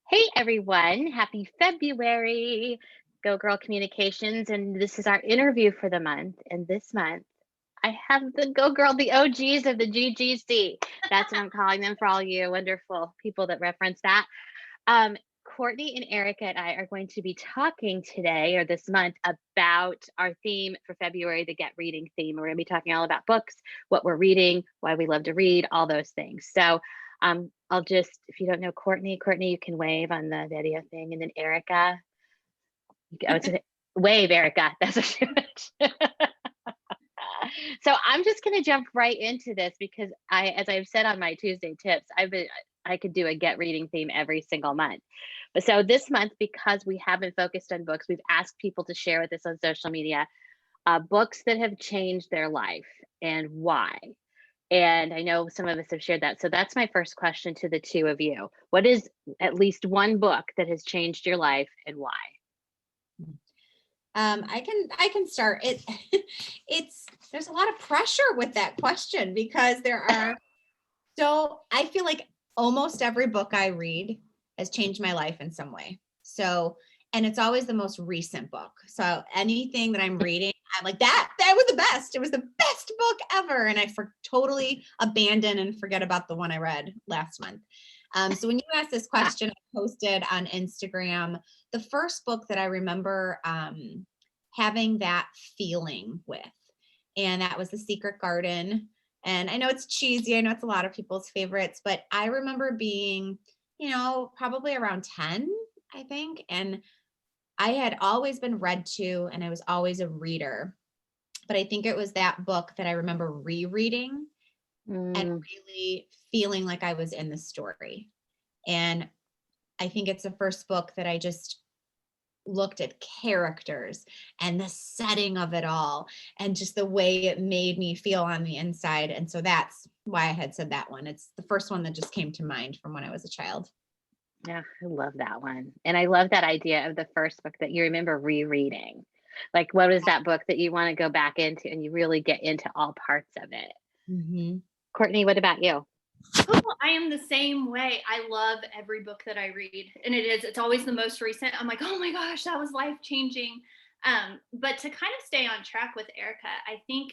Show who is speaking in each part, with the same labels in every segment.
Speaker 1: Hey everyone, happy February. Go Girl Communications. And this is our interview for the month. And this month, I have the Go Girl, the OGs of the GGC. That's what I'm calling them for all you wonderful people that reference that. Um, Courtney and Erica and I are going to be talking today or this month about our theme for February, the Get Reading theme. We're going to be talking all about books, what we're reading, why we love to read, all those things. So I'll just, if you don't know Courtney, you can wave on the video thing. And then Erica, I would say, wave, Erica. That's what she would. So I'm just going to jump right into this because as I've said on my Tuesday tips, I could do a Get Reading theme every single month. But so this month, because we haven't focused on books, we've asked people to share with us on social media books that have changed their life and why. And I know some of us have shared that. So that's my first question to the two of you. What is at least one book that has changed your life and why?
Speaker 2: I can start. There's a lot of pressure with that question because I feel like almost every book I read has changed my life in some way. So, and it's always the most recent book. So anything that I'm reading, I'm like, that was the best. It was the best book ever. And I totally abandon and forget about the one I read last month. So when you asked this question, I posted on Instagram, the first book that I remember having that feeling with, and that was The Secret Garden. And I know it's cheesy. I know it's a lot of people's favorites, but I remember being, probably around 10, I think. And I had always been read to, and I was always a reader. But I think it was that book that I remember rereading and really feeling like I was in the story. And I think it's the first book that I just looked at characters and the setting of it all and just the way it made me feel on the inside. And so that's why I had said that one. It's the first one that just came to mind from when I was a child.
Speaker 1: Yeah, I love that one. And I love that idea of the first book that you remember rereading. Like, what is that book that you want to go back into and you really get into all parts of it?
Speaker 2: Mm-hmm.
Speaker 1: Courtney, what about you?
Speaker 3: Oh, I am the same way. I love every book that I read, and it's always the most recent. I'm like, oh my gosh, that was life-changing. But to kind of stay on track with Erica, I think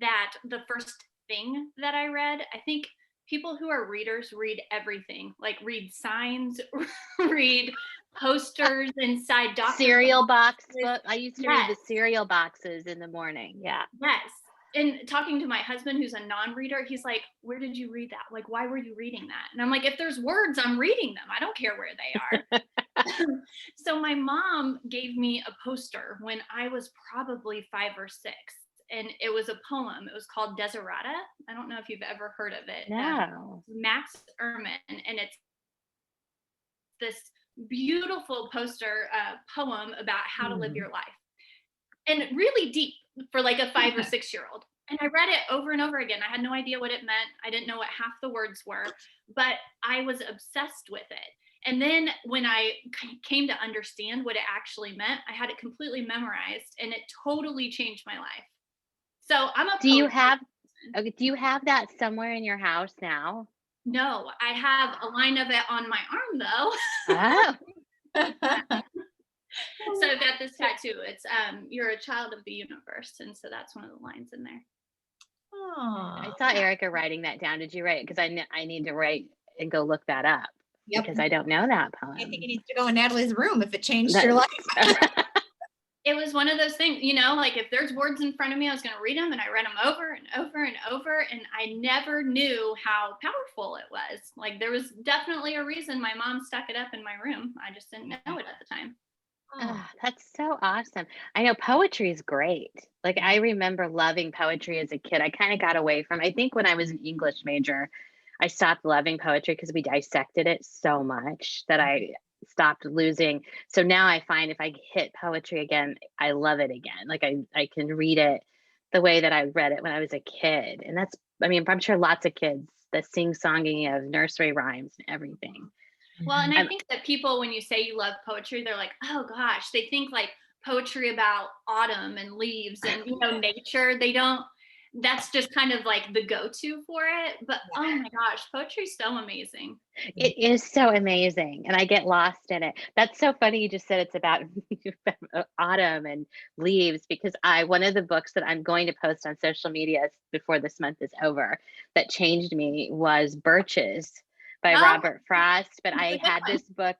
Speaker 3: that the first thing that I read, I think people who are readers read everything, like read signs, read posters inside
Speaker 1: cereal box book. I used to read the cereal boxes in the morning. Yeah.
Speaker 3: Yes. And talking to my husband, who's a non-reader, he's like, where did you read that? Like, why were you reading that? And I'm like, if there's words, I'm reading them. I don't care where they are. So my mom gave me a poster when I was probably 5 or 6. And it was a poem. It was called Desiderata. I don't know if you've ever heard of it.
Speaker 1: No.
Speaker 3: Max Ehrman. And it's this beautiful poster poem about how to live your life. And really deep for like a 5 or 6-year-old. And I read it over and over again. I had no idea what it meant. I didn't know what half the words were, but I was obsessed with it. And then when I came to understand what it actually meant, I had it completely memorized, and it totally changed my life. So I'm a
Speaker 1: Do you have that somewhere in your house now?
Speaker 3: No, I have a line of it on my arm though.
Speaker 1: Oh.
Speaker 3: So I've got this tattoo. It's you're a child of the universe, and so that's one of the lines in there.
Speaker 1: I saw Erica writing that down. Did you write it? Because I need to write and go look that up. Yep. Because I don't know that poem.
Speaker 2: I think it needs to go in Natalie's room if it changed your life.
Speaker 3: It was one of those things, like if there's words in front of me, I was going to read them, and I read them over and over and over, and I never knew how powerful it was. Like there was definitely a reason my mom stuck it up in my room. I just didn't know it at the time.
Speaker 1: Oh, that's so awesome. I know poetry is great. Like I remember loving poetry as a kid. I kind of got away from, I think when I was an English major, I stopped loving poetry because we dissected it so much that I stopped losing. So now I find if I hit poetry again, I love it again. Like I can read it the way that I read it when I was a kid. And I'm sure lots of kids, the sing-songing of nursery rhymes and everything.
Speaker 3: Well, and I think that people, when you say you love poetry, they're like, oh gosh, they think like poetry about autumn and leaves and nature. They don't that's just kind of like the go-to for it. But oh my gosh, poetry's so amazing.
Speaker 1: It is so amazing, and I get lost in it. That's so funny you just said it's about autumn and leaves, because one of the books that I'm going to post on social media before this month is over that changed me was Birches by Robert Frost. But I had this book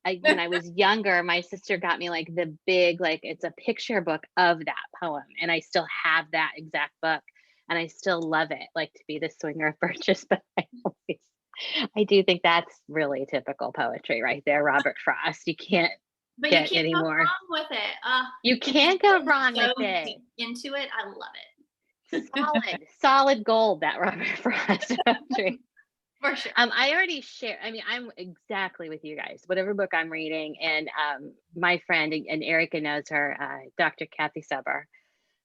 Speaker 1: when I was younger. My sister got me like the big, like it's a picture book of that poem, and I still have that exact book, and I still love it, like to be the swinger of Birches. But I do think that's really typical poetry right there, Robert Frost. You can't get any more.
Speaker 3: Go wrong with it.
Speaker 1: You can't go wrong with it.
Speaker 3: Into it, I love
Speaker 1: it. Solid gold, that Robert Frost poetry.
Speaker 3: For sure.
Speaker 1: I already shared. I mean, I'm exactly with you guys. Whatever book I'm reading, and my friend and Erica knows her, Dr. Kathy Suber,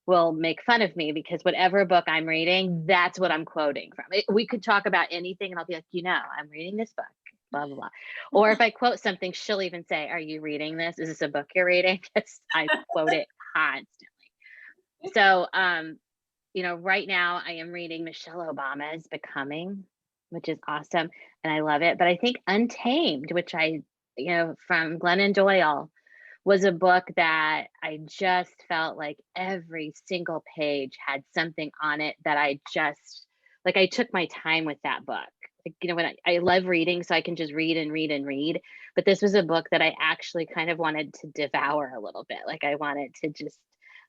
Speaker 1: will make fun of me because whatever book I'm reading, that's what I'm quoting from. We could talk about anything and I'll be like, I'm reading this book, blah, blah, blah. Or if I quote something, she'll even say, are you reading this? Is this a book you're reading? I quote it constantly. So, right now I am reading Michelle Obama's Becoming, which is awesome. And I love it. But I think Untamed, which from Glennon Doyle, was a book that I just felt like every single page had something on it that I took my time with that book. When I love reading, so I can just read and read and read. But this was a book that I actually kind of wanted to devour a little bit. Like I wanted to just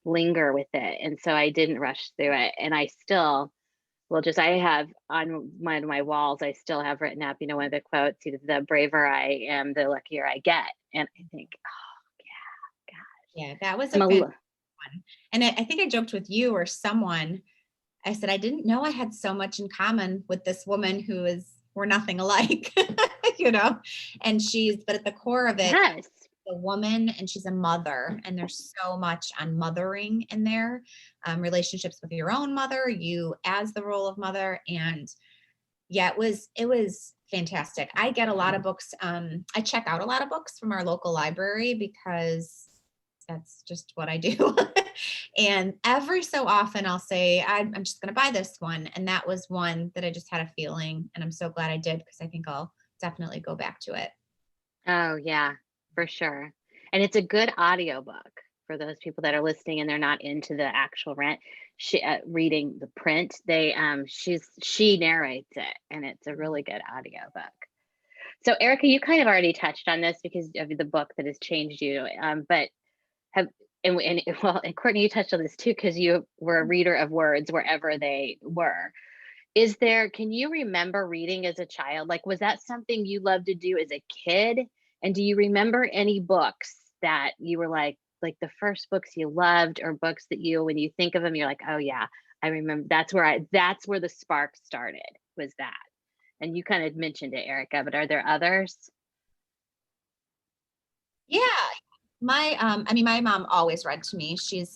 Speaker 1: linger with it. And so I didn't rush through it. And I still I have on one of my walls, I still have written up, one of the quotes, the braver I am, the luckier I get. And I think,
Speaker 2: yeah, that was a good one. And I think I joked with you or someone. I said, I didn't know I had so much in common with this woman we're nothing alike, and but at the core of it,
Speaker 1: yes,
Speaker 2: a woman, and she's a mother, and there's so much on mothering in there, relationships with your own mother, you as the role of mother. And yeah, it was fantastic. I get a lot of books. I check out a lot of books from our local library because that's just what I do. And every so often I'll say, I'm just going to buy this one. And that was one that I just had a feeling. And I'm so glad I did, because I think I'll definitely go back to it.
Speaker 1: Oh, yeah, for sure. And it's a good audiobook for those people that are listening and they're not into the actual reading the print. She narrates it, and it's a really good audiobook. So Erica, you kind of already touched on this because of the book that has changed you. But and Courtney, you touched on this too, because you were a reader of words wherever they were. Can you remember reading as a child? Like, was that something you loved to do as a kid? And do you remember any books that you were like the first books you loved, or books that when you think of them, you're like, oh yeah, I remember that's where the spark started, was that? And you kind of mentioned it, Erica, but are there others?
Speaker 2: Yeah. My mom always read to me. She's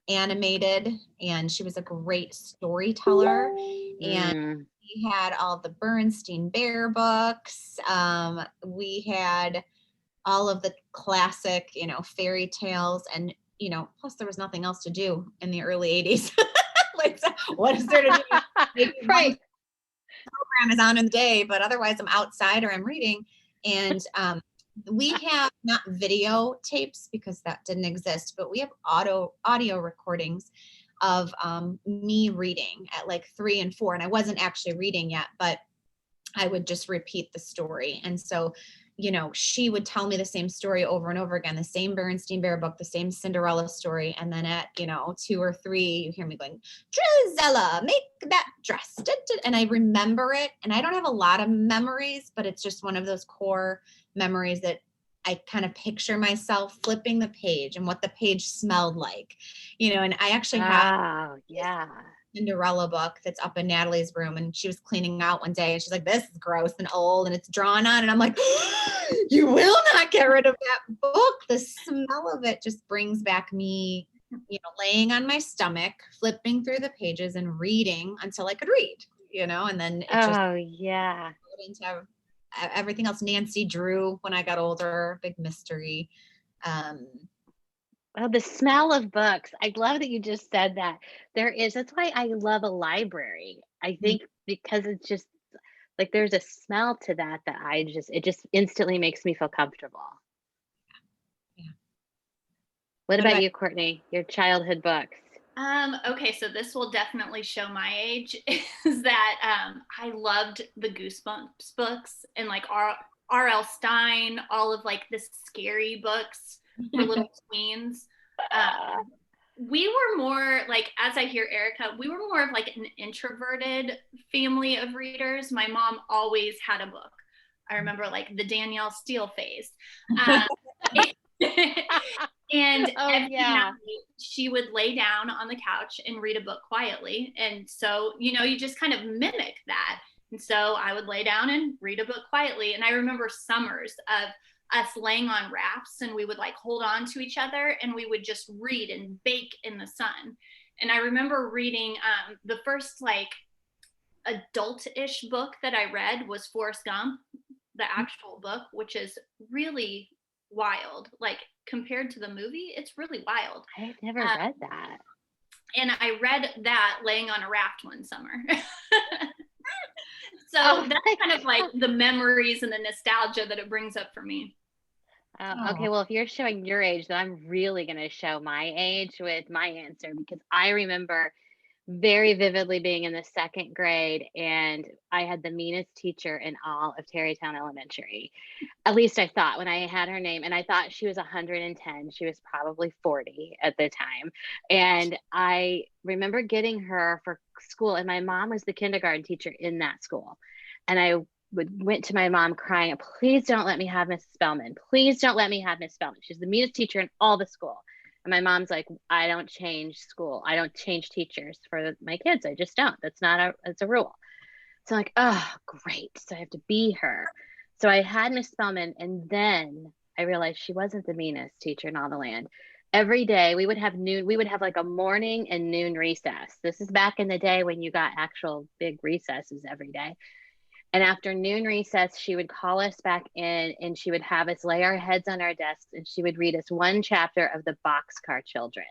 Speaker 2: animated, and she was a great storyteller. And we had all the Bernstein Bear books. We had all of the classic, fairy tales, and plus there was nothing else to do in the early 80s. Like, what is there to do? Maybe right. Program is on in the day, but otherwise I'm outside or I'm reading. And we have not video tapes because that didn't exist, but we have audio recordings of me reading at like 3 and 4. And I wasn't actually reading yet, but I would just repeat the story. And so, she would tell me the same story over and over again, the same Bernstein Bear book, the same Cinderella story. And then at, 2 or 3, you hear me going, Drizella, make that dress. And I remember it. And I don't have a lot of memories, but it's just one of those core memories that I kind of picture myself flipping the page and what the page smelled like, and I actually have Cinderella book that's up in Natalie's room, and she was cleaning out one day and she's like, this is gross and old and it's drawn on. And I'm like, you will not get rid of that book. The smell of it just brings back me, laying on my stomach, flipping through the pages and reading until I could read, and then it into everything else. Nancy Drew, when I got older, big mystery.
Speaker 1: Oh, the smell of books. I love that you just said that. That's why I love a library. I
Speaker 2: Mm.
Speaker 1: think because it's just like there's a smell to that it just instantly makes me feel comfortable.
Speaker 2: Yeah.
Speaker 1: What
Speaker 2: What
Speaker 1: about
Speaker 2: about
Speaker 1: you, Courtney? Your childhood books?
Speaker 3: Okay, so this will definitely show my age is that I loved the Goosebumps books and like R.L. Stein, all of like the scary books for little tweens. We were more like, as I hear Erica, we were more of like an introverted family of readers. My mom always had a book. I remember like the Danielle Steele phase. Um, and
Speaker 1: Oh
Speaker 3: every
Speaker 1: yeah.
Speaker 3: night she would lay down on the couch and read a book quietly. And so, you just kind of mimic that. And so I would lay down and read a book quietly. And I remember summers of us laying on rafts and we would like hold on to each other and we would just read and bake in the sun. And I remember reading the first like adult-ish book that I read was Forrest Gump, the actual book, which is really wild. Like compared to the movie, it's really wild.
Speaker 1: I've never read that.
Speaker 3: And I read that laying on a raft one summer. So that's kind of like the memories and the nostalgia that it brings up for me.
Speaker 1: Okay, well, if you're showing your age, then I'm really going to show my age with my answer because I remember very vividly being in the second grade and I had the meanest teacher in all of Terrytown Elementary. At least I thought when I had her name, and I thought she was 110. She was probably 40 at the time. And I remember getting her for school, and my mom was the kindergarten teacher in that school. And I went to my mom crying, please don't let me have Mrs. Spellman. Please don't let me have Miss Spellman. She's the meanest teacher in all the school. And my mom's like, I don't change school. I don't change teachers for my kids. I just don't. It's a rule. So I'm like, oh, great. So I have to be her. So I had Miss Spellman, and then I realized she wasn't the meanest teacher in all the land. Every day we would have like a morning and noon recess. This is back in the day when you got actual big recesses every day. And after noon recess, she would call us back in and she would have us lay our heads on our desks and she would read us one chapter of the Boxcar Children.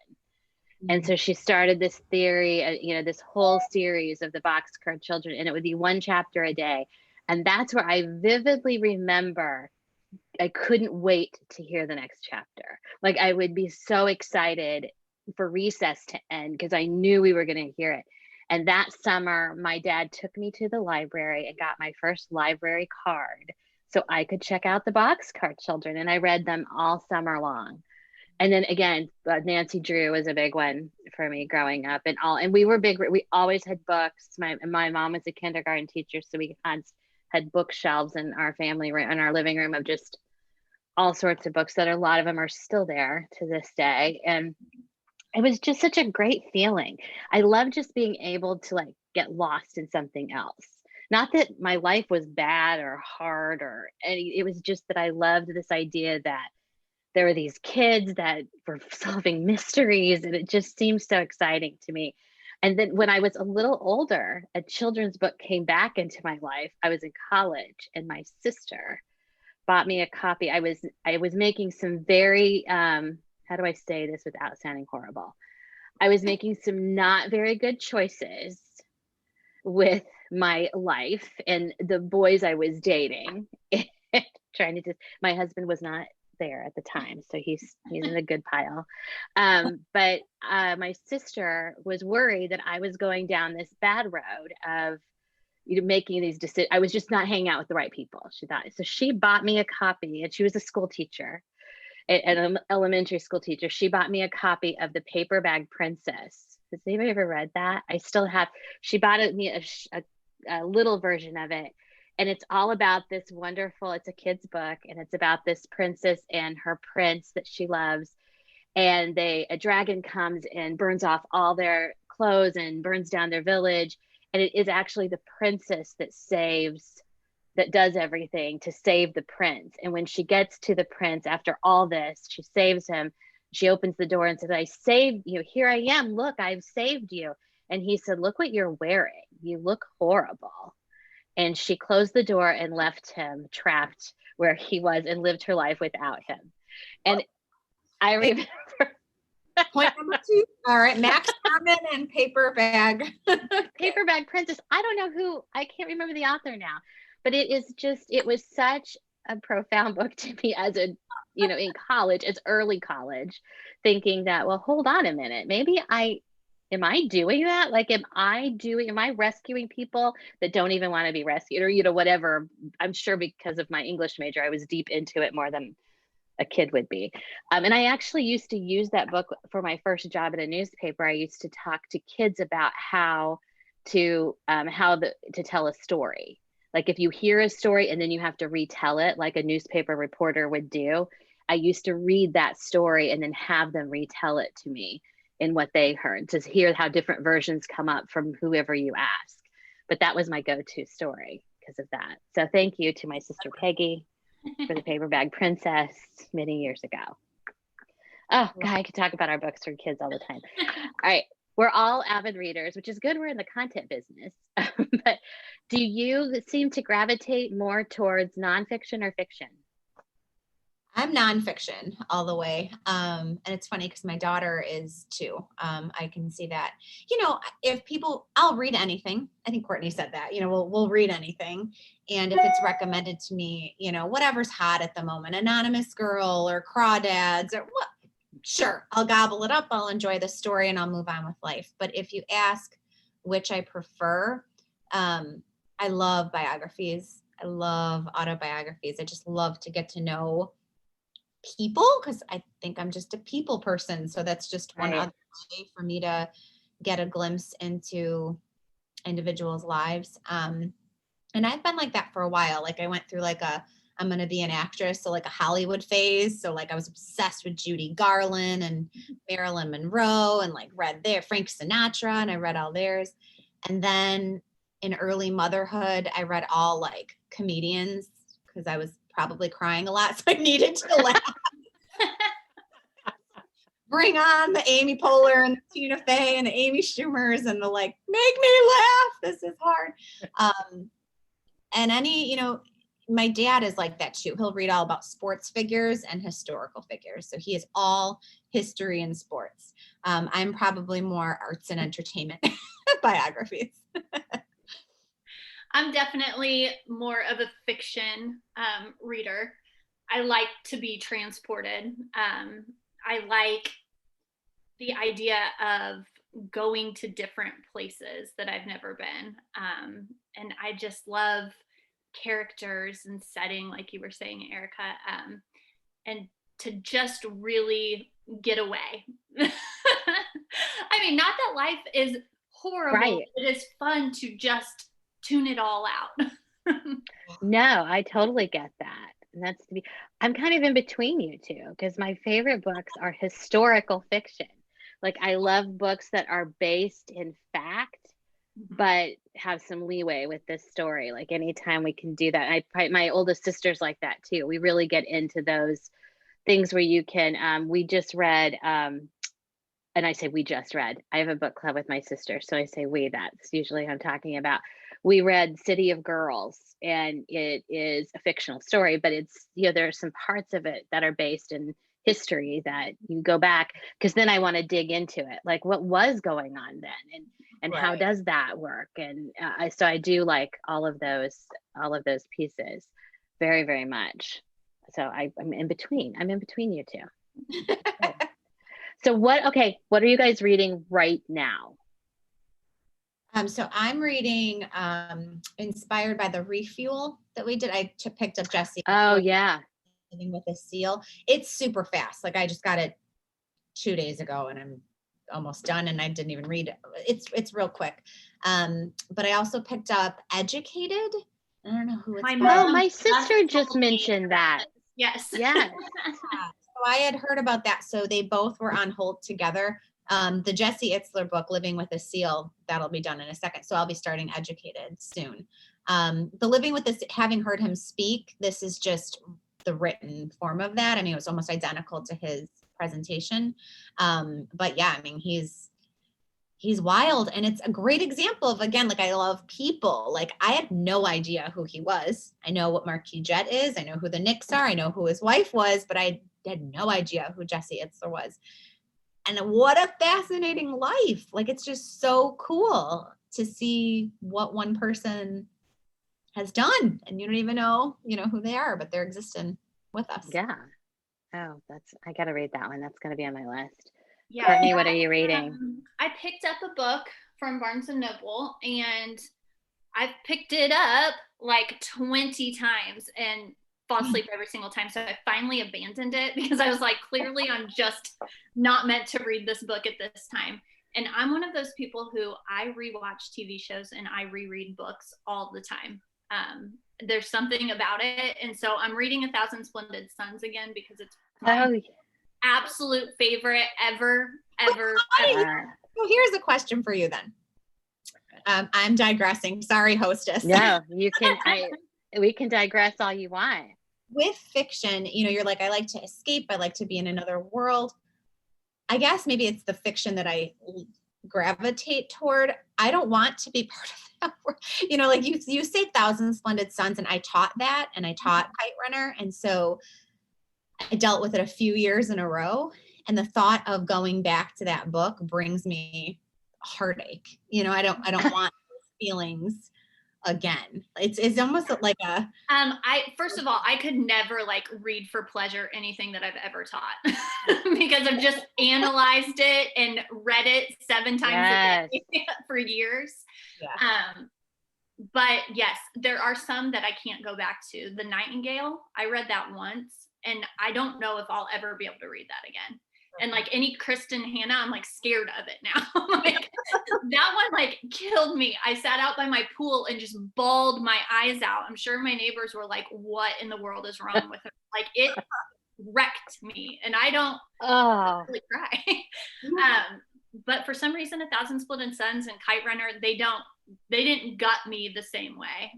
Speaker 1: And so she started this theory, this whole series of the Boxcar Children, and it would be one chapter a day. And that's where I vividly remember I couldn't wait to hear the next chapter. Like I would be so excited for recess to end because I knew we were going to hear it. And that summer, my dad took me to the library and got my first library card so I could check out the Boxcar Children. And I read them all summer long. And then again, Nancy Drew was a big one for me growing up, and we were big. We always had books. My mom was a kindergarten teacher, so we had bookshelves in our family room, in our living room, of just all sorts of books that a lot of them are still there to this day. And it was just such a great feeling. I love just being able to like get lost in something else. Not that my life was bad or hard or any, it was just that I loved this idea that there were these kids that were solving mysteries, and it just seemed so exciting to me. And then when I was a little older, a children's book came back into my life. I was in college and my sister bought me a copy. I was making some very how do I say this without sounding horrible? I was making some not very good choices with my life and the boys I was dating. Trying to my husband was not there at the time, so he's in a good pile. But my sister was worried that I was going down this bad road of making these decisions. I was just not hanging out with the right people, she thought. So she bought me a copy, and she was a school teacher, an elementary school teacher. She bought me a copy of The Paper Bag Princess. Has anybody ever read that? I still have. She bought me a little version of it. And it's all about this wonderful, it's a kid's book, and it's about this princess and her prince that she loves. And a dragon comes and burns off all their clothes and burns down their village. And it is actually the princess that does everything to save the prince. And when she gets to the prince after all this, she saves him. She opens the door and says, I saved you. Here I am. Look, I've saved you. And he said, look what you're wearing. You look horrible. And she closed the door and left him trapped where he was and lived her life without him. And I remember
Speaker 2: Point number 2. All right. Max Herman and Paper Bag.
Speaker 1: Paper Bag Princess. I don't know who, I can't remember the author now, but it was such a profound book to me as a, in college, as early college, thinking that, well, hold on a minute. Maybe am I doing that? Like, am I rescuing people that don't even want to be rescued, or, whatever. I'm sure because of my English major, I was deep into it more than a kid would be. And I actually used to use that book for my first job at a newspaper. I used to talk to kids about how to tell a story. Like, if you hear a story and then you have to retell it like a newspaper reporter would do, I used to read that story and then have them retell it to me in what they heard, to hear how different versions come up from whoever you ask. But that was my go-to story because of that. So thank you to my sister Peggy for the Paper Bag Princess many years ago. Oh God, I could talk about our books for kids all the time. All right, we're all avid readers, which is good. We're in the content business. But do you seem to gravitate more towards nonfiction or fiction?
Speaker 2: I'm nonfiction all the way. And it's funny because my daughter is too. I can see that, I'll read anything. I think Courtney said that, we'll read anything. And if it's recommended to me, whatever's hot at the moment, Anonymous Girl or Crawdads or what, sure, I'll gobble it up. I'll enjoy the story and I'll move on with life. But if you ask which I prefer, I love biographies. I love autobiographies. I just love to get to know people because I think I'm just a people person. So that's just one other way for me to get a glimpse into individuals' lives. And I've been like that for a while. Like I went through I'm going to be an actress. So like a Hollywood phase. So like I was obsessed with Judy Garland and Marilyn Monroe and like read Frank Sinatra, and I read all theirs. And then in early motherhood, I read all like comedians because I was probably crying a lot. So I needed to laugh. Bring on the Amy Poehler and the Tina Fey and the Amy Schumers and the like, make me laugh. This is hard. And my dad is like that too. He'll read all about sports figures and historical figures. So he is all history and sports. I'm probably more arts and entertainment biographies.
Speaker 3: I'm definitely more of a fiction reader. I like to be transported. I like the idea of going to different places that I've never been. And I just love characters and setting, like you were saying, Erica, and to just really get away. I mean, not that life is horrible. Right. It is fun to just tune it all out.
Speaker 1: No, I totally get that. And I'm kind of in between you two because my favorite books are historical fiction. Like I love books that are based in fact, but have some leeway with this story. Like anytime we can do that. My oldest sister's like that too. We really get into those things where you can, we just read, and I say we just read. I have a book club with my sister, so I say we. That's usually who I'm talking about. We read City of Girls, and it is a fictional story, but it's there are some parts of it that are based in history that you go back because then I want to dig into it, like what was going on then, and right. How does that work? And so I do like all of those pieces, very very much. So I'm in between. I'm in between you two. So what are you guys reading right now?
Speaker 2: So I'm reading inspired by the refuel that we did. I picked up Jessie.
Speaker 1: Oh yeah.
Speaker 2: Living with a Seal. It's super fast. Like I just got it 2 days ago and I'm almost done and I didn't even read it. It's real quick. But I also picked up Educated. I don't know who it's by.
Speaker 1: My sister just mentioned that.
Speaker 3: Yes.
Speaker 1: Yes.
Speaker 2: So I had heard about that. So they both were on hold together. The Jesse Itzler book, Living with a Seal, that'll be done in a second. So I'll be starting Educated soon. The Living with this, having heard him speak, this is just the written form of that. I mean, it was almost identical to his presentation. But yeah, I mean, he's wild. And it's a great example of, again, like I love people. Like I had no idea who he was. I know what Marquis Jet is. I know who the Knicks are. I know who his wife was, but I had no idea who Jesse Itzler was. And what a fascinating life. Like, it's just so cool to see what one person has done. And you don't even know, who they are, but they're existing with us.
Speaker 1: Yeah. Oh, I got to read that one. That's going to be on my list.
Speaker 3: Yeah.
Speaker 1: Courtney, what are you reading?
Speaker 3: I picked up a book from Barnes and Noble, and I've picked it up like 20 times and fall asleep every single time. So I finally abandoned it because I was like, clearly I'm just not meant to read this book at this time. And I'm one of those people who I rewatch TV shows and I reread books all the time. There's something about it. And so I'm reading 1,000 Splendid Suns again because it's my absolute favorite ever.
Speaker 2: So here's a question for you then. I'm digressing. Sorry, hostess.
Speaker 1: No, you can. We can digress all you want.
Speaker 2: With fiction, you're like, I like to escape. I like to be in another world. I guess maybe it's the fiction that I gravitate toward. I don't want to be part of that world. Like you say 1,000 Splendid Suns, and I taught that, and I taught Kite Runner, and so I dealt with it a few years in a row. And the thought of going back to that book brings me heartache. I don't want feelings again. It's almost like a
Speaker 3: first of all, I could never like read for pleasure anything that I've ever taught because I've just analyzed it and read it 7 times a day for years. Yeah. But yes, there are some that I can't go back to. The Nightingale, I read that once, and I don't know if I'll ever be able to read that again. And like any Kristen Hannah, I'm like scared of it now. Like that one like killed me. I sat out by my pool and just bawled my eyes out. I'm sure my neighbors were like, what in the world is wrong with her? Like it wrecked me, and I don't really cry. But for some reason, 1,000 Splendid Suns and Kite Runner, they didn't gut me the same way.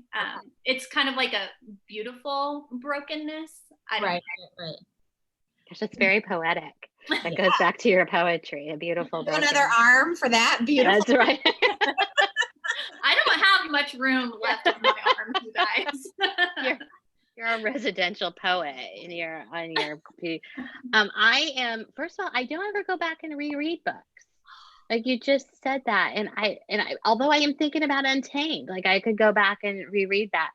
Speaker 3: It's kind of like a beautiful brokenness.
Speaker 2: Right.
Speaker 1: Gosh, it's very poetic. That goes back to your poetry. A beautiful broken.
Speaker 2: Another arm for that. Beautiful.
Speaker 1: That's right.
Speaker 3: I don't have much room left of my arms, you guys.
Speaker 1: You're a residential poet on your I am, first of all, I don't ever go back and reread books. Like you just said that. And I although I am thinking about Untamed, like I could go back and reread that.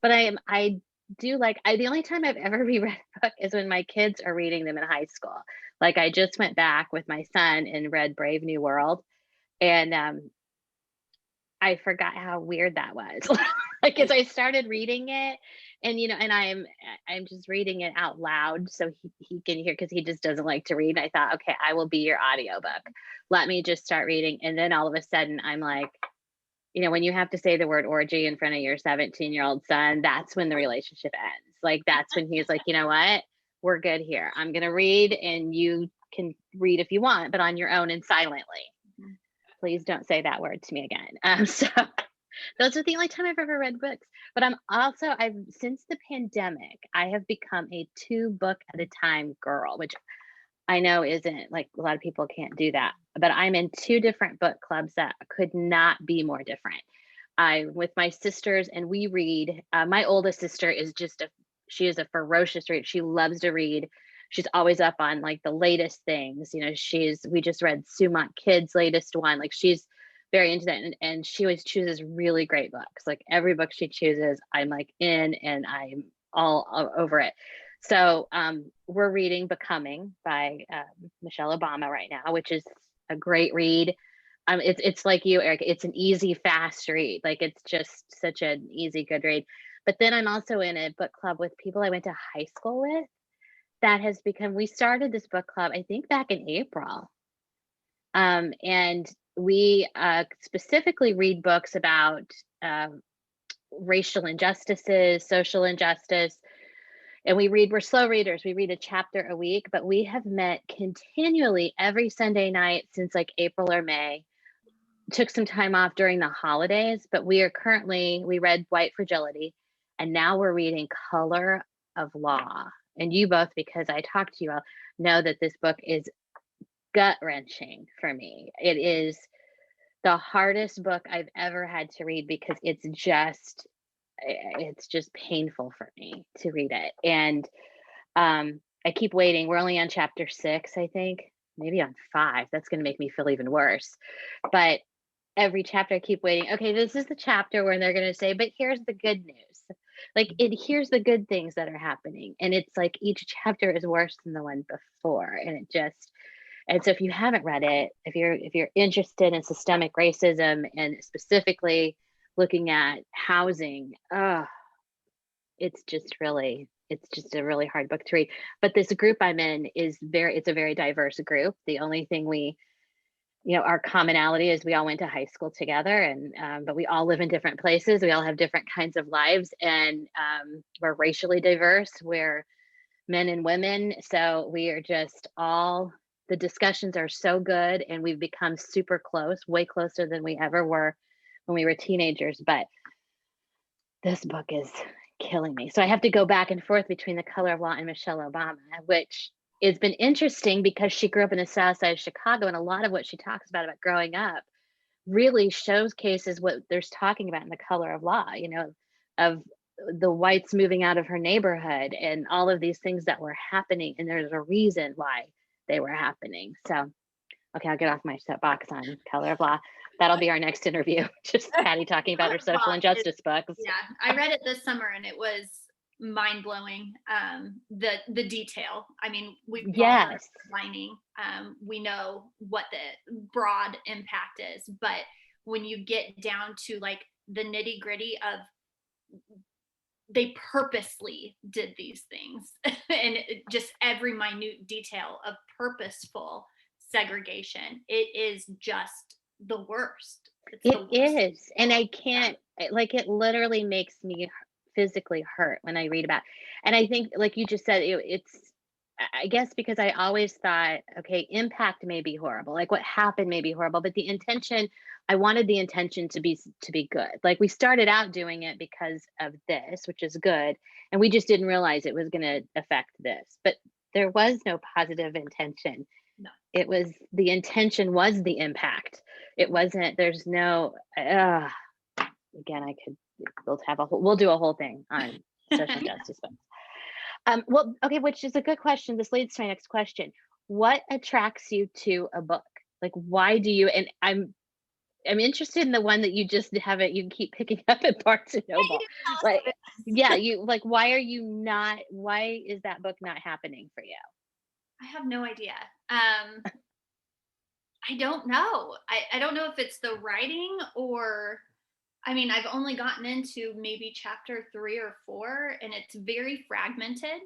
Speaker 1: But the only time I've ever reread a book is when my kids are reading them in high school. Like I just went back with my son and read Brave New World, and I forgot how weird that was. Like as I started reading it, and and I'm just reading it out loud so he can hear, because he just doesn't like to read. And I thought, okay, I will be your audiobook. Let me just start reading. And then all of a sudden I'm like, when you have to say the word orgy in front of your 17-year-old son, that's when the relationship ends. Like, that's when he's like, you know what? We're good here. I'm going to read, and you can read if you want, but on your own and silently. Please don't say that word to me again. So those are the only time I've ever read books. But since the pandemic, I have become a 2-book at a time girl, which I know isn't, like, a lot of people can't do that, but I'm in 2 different book clubs that could not be more different. With my sisters, and we read. My oldest sister is she is a ferocious reader. She loves to read. She's always up on like the latest things. We just read Sumach Kid's latest one. Like she's very into that, and she always chooses really great books. Like every book she chooses, I'm like in, and I'm all over it. So we're reading Becoming by Michelle Obama right now, which is a great read. It's like you, Erica. It's an easy, fast read. Like it's just such an easy, good read. But then I'm also in a book club with people I went to high school with. We started this book club, I think back in April. And we specifically read books about racial injustices, social injustice. And we're slow readers. We read a chapter a week, but we have met continually every Sunday night since like April or May. Took some time off during the holidays, but we read White Fragility, and now we're reading Color of Law. And you both, because I talked to you all, know that this book is gut-wrenching for me. It is the hardest book I've ever had to read because it's just painful for me to read it. And I keep waiting. We're only on chapter 6, I think. maybe on 5. That's going to make me feel even worse. But every chapter I keep waiting. Okay, this is the chapter where they're going to say, but here's the good news. Like here's the good things that are happening. And it's like each chapter is worse than the one before. And so if you haven't read it, if you're interested in systemic racism and specifically looking at housing, it's just a really hard book to read. But this group I'm in it's a very diverse group. The only thing our commonality is we all went to high school together, and but we all live in different places. We all have different kinds of lives, and we're racially diverse. We're men and women, so we are just all. The discussions are so good, and we've become super close, way closer than we ever were when we were teenagers. But this book is killing me. So I have to go back and forth between The Color of Law and Michelle Obama, which it's been interesting because she grew up in the South Side of Chicago, and a lot of what she talks about growing up really showcases what there's talking about in The Color of Law, of the whites moving out of her neighborhood and all of these things that were happening. And there's a reason why they were happening. So, okay, I'll get off my soapbox on Color of Law. That'll be our next interview. Just Patti talking about her social injustice books.
Speaker 3: Yeah, I read it this summer and it was mind blowing. The detail. I mean, we've all heard lining. We know what the broad impact is, but when you get down to like the nitty gritty of they purposely did these things and just every minute detail of purposeful segregation, it is just the worst.
Speaker 1: It is. And I can't, like, it literally makes me physically hurt when I read about it. And I think, like you just said, it's, I guess because I always thought, okay, impact may be horrible. Like what happened may be horrible, but the intention, I wanted the intention to be good. Like we started out doing it because of this, which is good. And we just didn't realize it was going to affect this, but there was no positive intention.
Speaker 3: No.
Speaker 1: It was, the intention was the impact. It wasn't, there's no, again, we'll do a whole thing on social justice books. Well, okay, which is a good question. This leads to my next question. What attracts you to a book? Like, why do you, and I'm interested in the one that you just haven't, you keep picking up at Barnes and Noble. Like, yeah, why is that book not happening for you?
Speaker 3: I have no idea. I don't know. I don't know if it's the writing or, I mean, I've only gotten into maybe chapter 3 or 4 and it's very fragmented.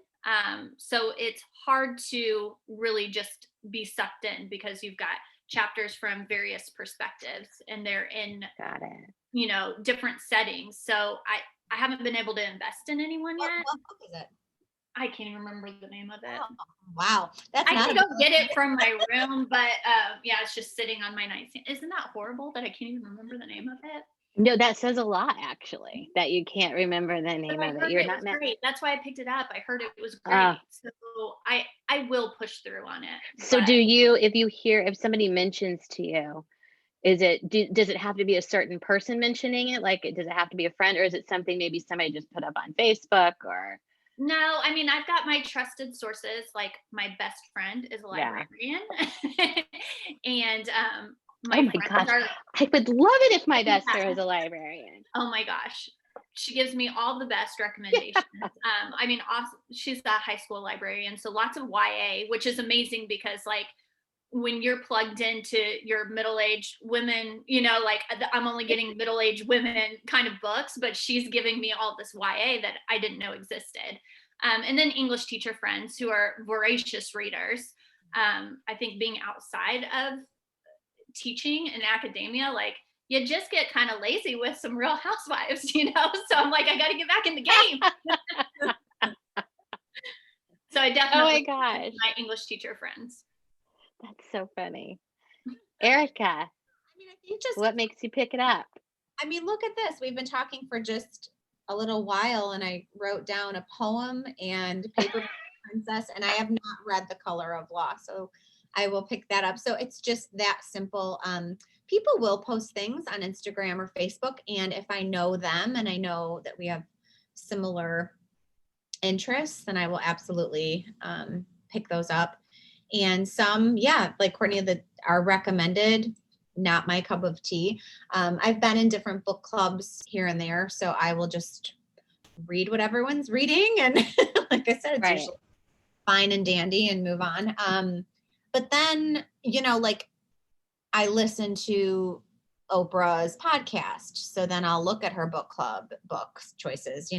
Speaker 3: So it's hard to really just be sucked in because you've got chapters from various perspectives and they're in, different settings. So I haven't been able to invest in anyone yet.
Speaker 2: What book is it?
Speaker 3: I can't even remember the name of it.
Speaker 2: Oh, wow.
Speaker 3: I can go get it from my room, but yeah, it's just sitting on my nightstand. Isn't that horrible that I can't even remember the name of it?
Speaker 1: No, that says a lot, actually, that you can't remember the name of it. You're not
Speaker 3: great. That's why I picked it up. I heard it was great. So I will push through on it.
Speaker 1: So do you, if somebody mentions to you, does it have to be a certain person mentioning it? Like, does it have to be a friend, or is it something maybe somebody just put up on Facebook or?
Speaker 3: No, I mean, I've got my trusted sources. Like my best friend is a librarian. And
Speaker 1: oh my gosh, I would love it if my best friend was a librarian.
Speaker 3: Oh my gosh. She gives me all the best recommendations. I mean, she's a high school librarian. So lots of YA, which is amazing because like when you're plugged into your middle-aged women, like I'm only getting middle-aged women kind of books, but she's giving me all this YA that I didn't know existed. And then English teacher friends who are voracious readers. I think being outside of teaching in academia, like you just get kind of lazy with some Real Housewives, so I'm like, I got to get back in the game. So I definitely my English teacher friends.
Speaker 1: That's so funny. Erica,
Speaker 2: I think
Speaker 1: what makes you pick it up?
Speaker 2: I mean, look at this. We've been talking for just a little while and I wrote down a poem and Paper Princess, and I have not read The Color of Law. So I will pick that up. So it's just that simple. People will post things on Instagram or Facebook. And if I know them and I know that we have similar interests, then I will absolutely pick those up. And some, yeah, like Courtney, that are recommended, not my cup of tea. I've been in different book clubs here and there, so I will just read what everyone's reading. And like I said, it's usually fine and dandy and move on. But then, like I listen to Oprah's podcast. So then I'll look at her book club books choices.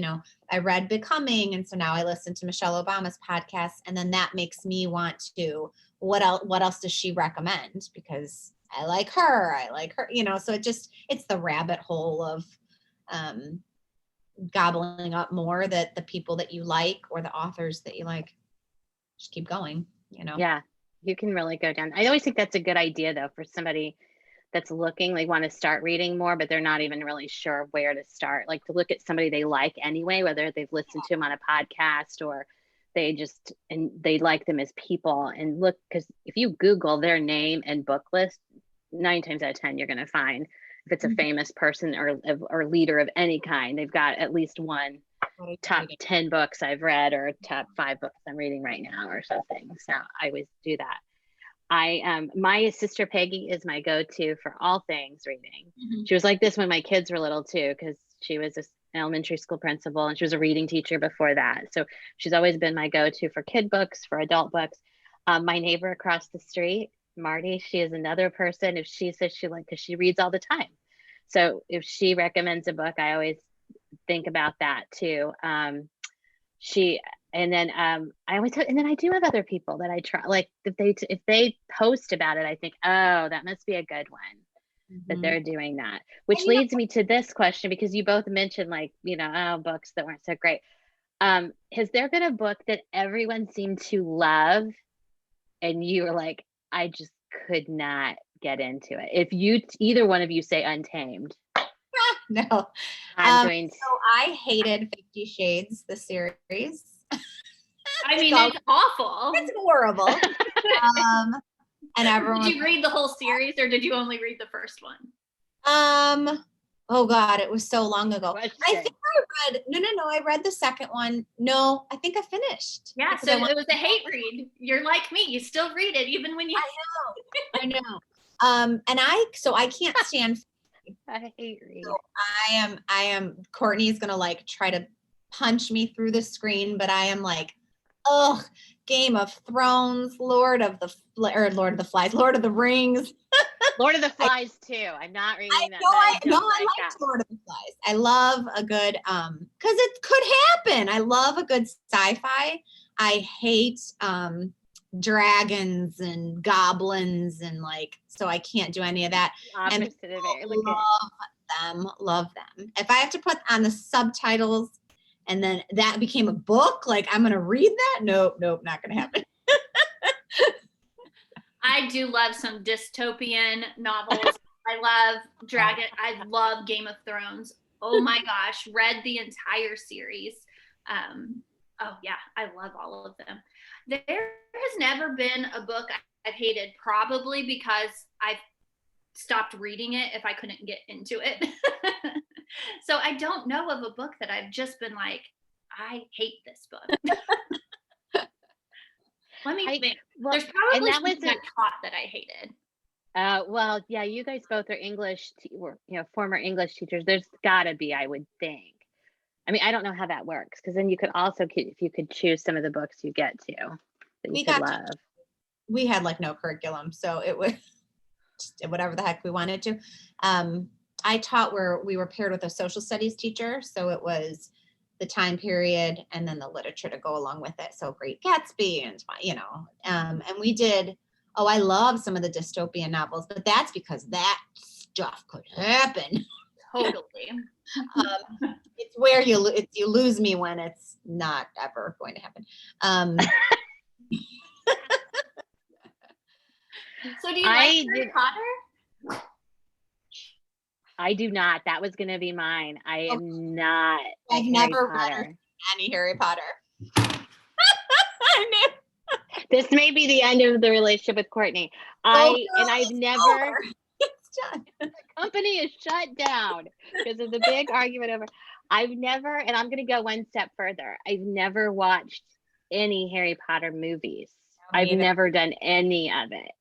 Speaker 2: I read Becoming. And so now I listen to Michelle Obama's podcast. And then that makes me want to, what else does she recommend? Because I like her, so it's the rabbit hole of gobbling up more that the people that you like or the authors that you like. Just keep going,
Speaker 1: Yeah, you can really go down. I always think that's a good idea though, for somebody that's looking, they want to start reading more, but they're not even really sure where to start. Like to look at somebody they like anyway, whether they've listened to them on a podcast or they like them as people, and look, because if you Google their name and book list, 9 times out of 10, you're going to find if it's a famous person or leader of any kind, they've got at least one top 10 books I've read or top 5 books I'm reading right now or something. So I always do that. My sister Peggy is my go-to for all things reading. She was like this when my kids were little too, because she was an elementary school principal and she was a reading teacher before that. So she's always been my go-to for kid books, for adult books. My neighbor across the street, Marty, she is another person. If she says because she reads all the time. So if she recommends a book, I always think about that too. And then I do have other people that I try, like if they post about it, I think, oh, that must be a good one that they're doing that, which leads me to this question, because you both mentioned books that weren't so great. Has there been a book that everyone seemed to love and you were like, I just could not get into it? If either one of you say Untamed.
Speaker 2: No. So I hated 50 Shades, the series.
Speaker 3: I mean, it's awful.
Speaker 2: It's horrible. And everyone.
Speaker 3: Did you read the whole series or did you only read the first one?
Speaker 2: Oh God, it was so long ago.
Speaker 3: Question.
Speaker 2: I think I read, no, I read the second one. No, I think I finished.
Speaker 3: Yeah, so it was a hate read. You're like me, you still read it even when you.
Speaker 2: I know. And I can't stand.
Speaker 1: I hate read.
Speaker 2: So I am, Courtney's going to try to punch me through the screen, but I am Game of Thrones, Lord of the Flies, Lord of the Rings.
Speaker 1: Lord of the Flies too. I'm not reading that.
Speaker 2: I like Lord of the Flies. I love a good, cause it could happen. I love a good sci-fi. I hate, dragons and goblins and so I can't do any of that. And love them. If I have to put on the subtitles and then that became a book, I'm gonna read that. Nope, not gonna happen.
Speaker 3: I do love some dystopian novels. I love Dragon. I love Game of Thrones. Oh my gosh, read the entire series. Oh yeah, I love all of them. There has never been a book I've hated, probably because I've stopped reading it if I couldn't get into it. So I don't know of a book that I've just been like, I hate this book. Let me think. There's probably something I taught that I hated.
Speaker 1: Well, yeah, you guys both are English, former English teachers. There's gotta be, I would think. I mean, I don't know how that works, because then you could also, if you could choose some of the books you get to that you could love.
Speaker 2: We had no curriculum, so it was just whatever the heck we wanted to. I taught where we were paired with a social studies teacher, so it was the time period and then the literature to go along with it. So Great Gatsby and we did. Oh, I love some of the dystopian novels, but that's because that stuff could happen.
Speaker 3: Totally.
Speaker 2: It's where you lose me when it's not ever going to happen.
Speaker 3: So do you like Harry Potter?
Speaker 2: I
Speaker 1: do not. That was going to be mine. I am not.
Speaker 2: I've never read any Harry Potter. I knew.
Speaker 1: This may be the end of the relationship with Courtney. I've never.
Speaker 2: It's done.
Speaker 1: The company is shut down because of the big argument over. I've never, and I'm going to go one step further. I've never watched any Harry Potter movies. I've never done any of it.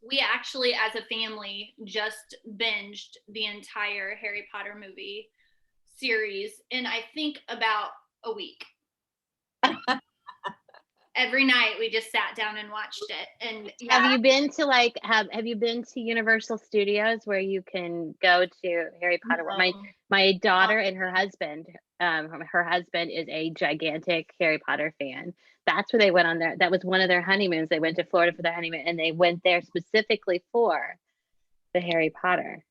Speaker 3: We actually, as a family, just binged the entire Harry Potter movie series in, I think, about a week. Every night we just sat down and watched it. And
Speaker 1: have you been to have you been to Universal Studios where you can go to Harry Potter?
Speaker 3: No.
Speaker 1: My daughter and her husband is a gigantic Harry Potter fan. That's where they went on that was one of their honeymoons. They went to Florida for their honeymoon, and they went there specifically for the Harry Potter.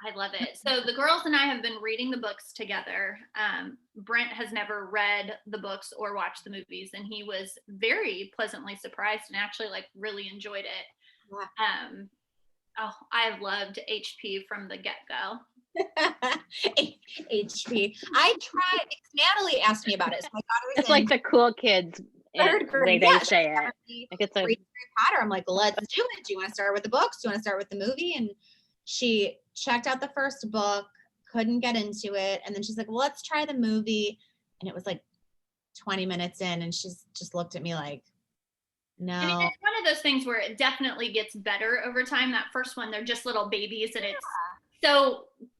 Speaker 3: I love it. So the girls and I have been reading the books together. Brent has never read the books or watched the movies, and he was very pleasantly surprised and actually really enjoyed it.
Speaker 2: Yeah.
Speaker 3: I've loved HP from the get-go.
Speaker 2: HP. I tried. Natalie asked me about it. So my daughter was
Speaker 1: it's like the cool kids
Speaker 2: third grade.
Speaker 1: They say it. Like it's
Speaker 2: Harry Potter. I'm like, let's do it. Do you want to start with the books? Do you want to start with the movie? And she checked out the first book, couldn't get into it. And then she's like, well, let's try the movie. And it was 20 minutes in, and she's just looked at me like, no.
Speaker 3: I mean, it's one of those things where it definitely gets better over time. That first one, they're just little babies, and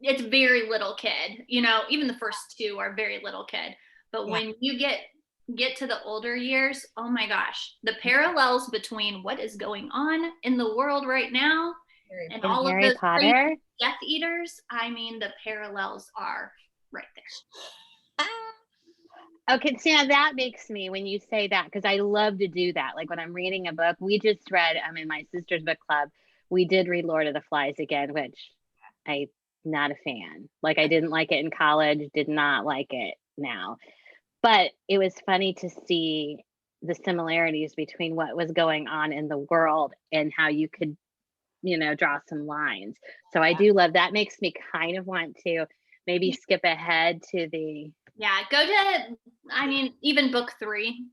Speaker 3: it's very little kid. Even the first two are very little kid. But when you get to the older years, oh my gosh, the parallels between what is going on in the world right now and all
Speaker 1: Harry
Speaker 3: of those
Speaker 1: Potter
Speaker 3: Death Eaters, I mean, the parallels are right there.
Speaker 1: Okay, see, now that makes me, when you say that, because I love to do that. Like when I'm reading a book, we just read, I'm in my sister's book club, we did read Lord of the Flies again, which I'm not a fan. I didn't like it in college, did not like it now. But it was funny to see the similarities between what was going on in the world and how you could, draw some lines. So I do love that. Makes me kind of want to maybe skip ahead to the...
Speaker 3: Yeah, go to, even book 3,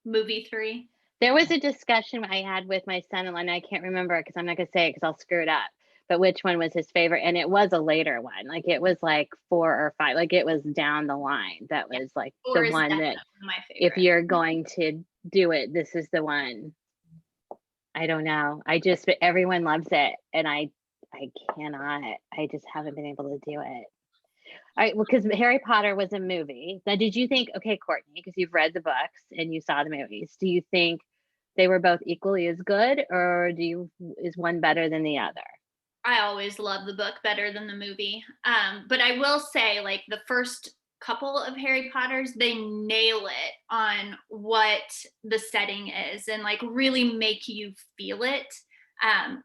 Speaker 3: movie 3.
Speaker 1: There was a discussion I had with my son-in-law, and I can't remember it because I'm not going to say it because I'll screw it up. But which one was his favorite? And it was a later one. It was 4 or 5. It was down the line. That was the one that
Speaker 3: my favorite.
Speaker 1: If you're going to do it, this is the one. I don't know. Everyone loves it. And I cannot. I just haven't been able to do it. All right, well, because Harry Potter was a movie. Now, did you think, okay, Courtney, because you've read the books and you saw the movies, do you think they were both equally as good, or is one better than the other?
Speaker 3: I always love the book better than the movie. But I will say, the first couple of Harry Potters, they nail it on what the setting is and really make you feel it.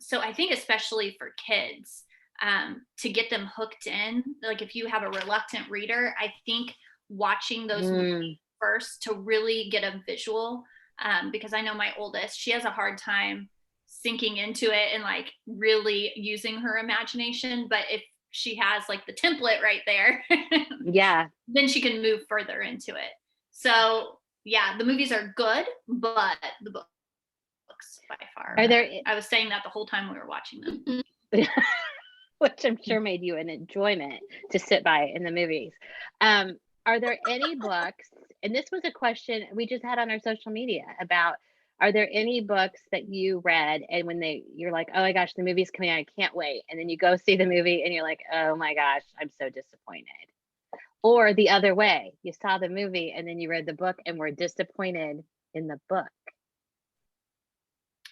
Speaker 3: So I think especially for kids, to get them hooked in, if you have a reluctant reader, I think watching those movies first to really get a visual, because I know my oldest, she has a hard time sinking into it and really using her imagination. But if she has the template right there, then she can move further into it. So yeah, the movies are good, but the books by far. I was saying that the whole time we were watching them.
Speaker 1: Which I'm sure made you an enjoyment to sit by in the movies. Are there any books, and this was a question we just had on our social media about, are there any books that you read and when you're like, oh my gosh, the movie's coming out, I can't wait. And then you go see the movie and you're like, oh my gosh, I'm so disappointed. Or the other way, you saw the movie and then you read the book and were disappointed in the book.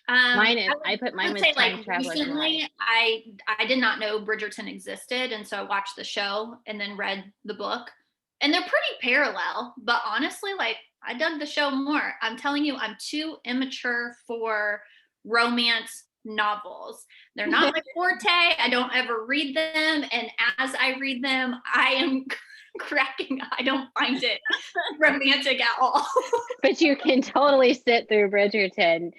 Speaker 1: I put mine with Time Traveler's
Speaker 3: recently,
Speaker 1: Wife.
Speaker 3: I did not know Bridgerton existed, and so I watched the show and then read the book, and they're pretty parallel. But honestly, I dug the show more. I'm telling you, I'm too immature for romance novels. They're not my forte. I don't ever read them, and as I read them, I am cracking. I don't find it romantic at all.
Speaker 1: But you can totally sit through Bridgerton.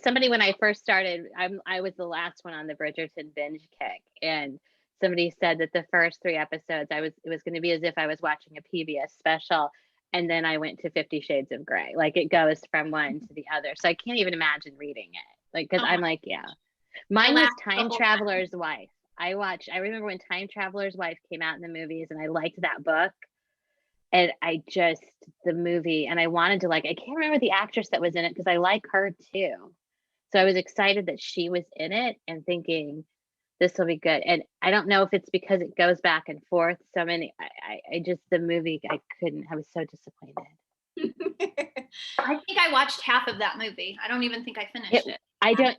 Speaker 1: Somebody, when I first started, I was the last one on the Bridgerton binge kick, and somebody said that the first 3 episodes, it was going to be as if I was watching a PBS special, and then I went to 50 Shades of Grey. It goes from one to the other. So I can't even imagine reading it. Because I'm mine was Time Traveler's Wife. I remember when Time Traveler's Wife came out in the movies, and I liked that book. And the movie, and I wanted to I can't remember the actress that was in it because I like her too. So I was excited that she was in it and thinking this will be good. And I don't know if it's because it goes back and forth. So many, the movie, I was so disappointed.
Speaker 3: I think I watched half of that movie. I don't even think I finished it.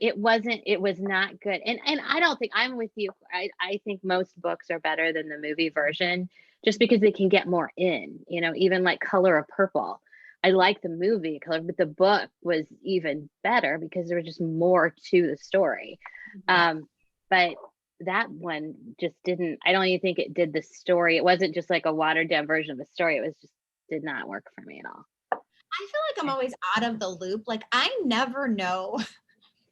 Speaker 1: It was not good. And I don't think I'm with you. I think most books are better than the movie version just because they can get more in, even like Color of Purple. I like the movie Color, but the book was even better because there was just more to the story. But that one just I don't even think it did the story. It wasn't just like a watered down version of a story. It was just did not work for me at all.
Speaker 2: I feel like I'm always out of the loop. Like I never know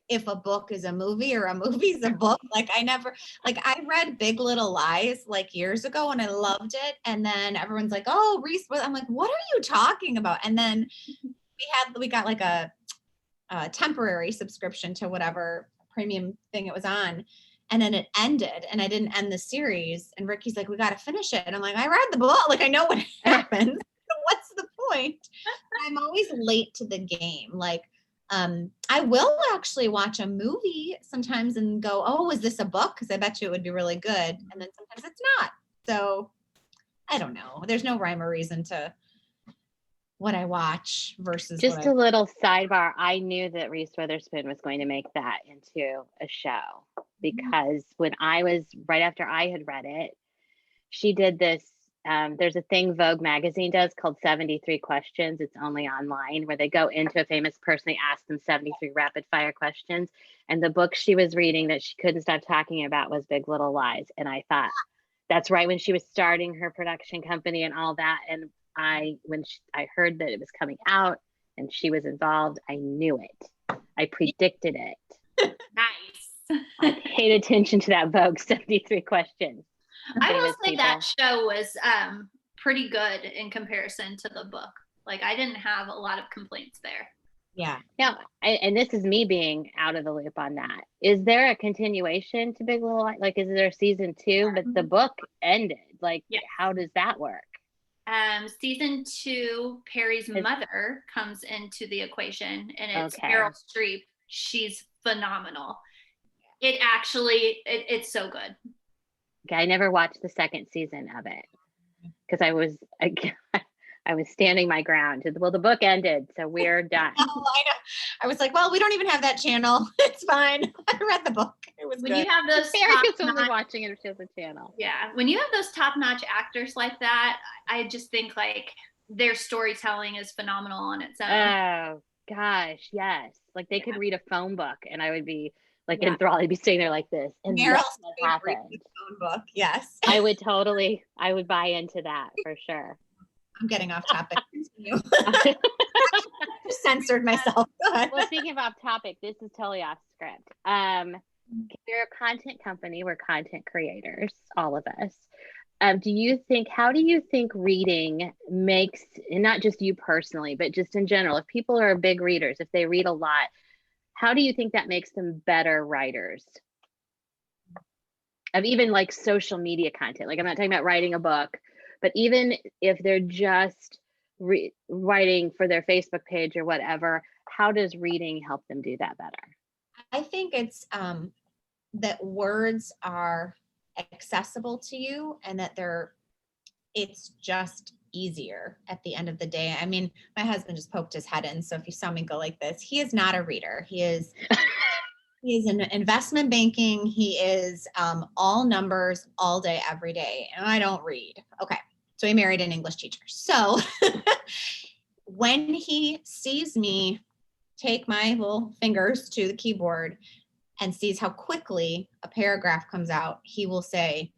Speaker 2: if a book is a movie or a movie's a book. I read Big Little Lies years ago and I loved it. And then everyone's like, oh, Reece, I'm like, what are you talking about? And then we got a temporary subscription to whatever premium thing it was on. And then it ended and I didn't end the series. And Ricky's like, we got to finish it. And I'm like, I read the book. I know what happens. What's the point? I'm always late to the game. I will actually watch a movie sometimes and go, oh, is this a book? Because I bet you it would be really good. And then sometimes it's not. So I don't know. There's no rhyme or reason to what I watch versus
Speaker 1: just a little sidebar. I knew that Reese Witherspoon was going to make that into a show because when I was right after I had read it, she did this. There's a thing Vogue magazine does called 73 Questions. It's only online where they go into a famous person. They ask them 73 rapid fire questions. And the book she was reading that she couldn't stop talking about was Big Little Lies. And I thought that's right when she was starting her production company and all that. And I heard that it was coming out and she was involved, I knew it. I predicted it.
Speaker 3: Nice.
Speaker 1: I paid attention to that Vogue 73 Questions.
Speaker 3: I will say that show was pretty good in comparison to the book. I didn't have a lot of complaints there.
Speaker 2: Yeah.
Speaker 1: Now, and this is me being out of the loop on that. Is there a continuation to Big Little Lies? Is there season 2? But the book ended. How does that work?
Speaker 3: Season 2, Perry's mother comes into the equation, and it's Meryl Streep. She's phenomenal. It actually, it's so good.
Speaker 1: Okay, I never watched the second season of it because I was standing my ground. Well, the book ended, so we're done.
Speaker 2: Oh, I know. I was like, well, we don't even have that channel. It's fine. I read the book. It was
Speaker 3: when
Speaker 2: good.
Speaker 3: You have those
Speaker 1: Erica's only watching it if she has a channel.
Speaker 3: Yeah, when you have those top-notch actors like that, I just think their storytelling is phenomenal on its own.
Speaker 1: Oh gosh, yes. They could read a phone book, and I would be enthralled. I'd be sitting there like this. And
Speaker 2: Meryl's
Speaker 1: happened.
Speaker 2: Phone book. Yes.
Speaker 1: I would buy into that for sure.
Speaker 2: I'm getting off topic. Continue. Censored myself.
Speaker 1: Well, speaking of off topic, this is totally off script. We're a content company. We're content creators, all of us. How do you think reading makes, and not just you personally, but just in general, if people are big readers, if they read a lot, how do you think that makes them better writers of even social media content? I'm not talking about writing a book, but even if they're just writing for their Facebook page or whatever, how does reading help them do that better?
Speaker 2: I think it's that words are accessible to you and that it's just easier at the end of the day. I mean, my husband just poked his head in. So if you saw me go like this, he is not a reader. He is in investment banking. He is all numbers all day, every day. And I don't read. Okay. So he married an English teacher. So when he sees me take my little fingers to the keyboard and sees how quickly a paragraph comes out, he will say,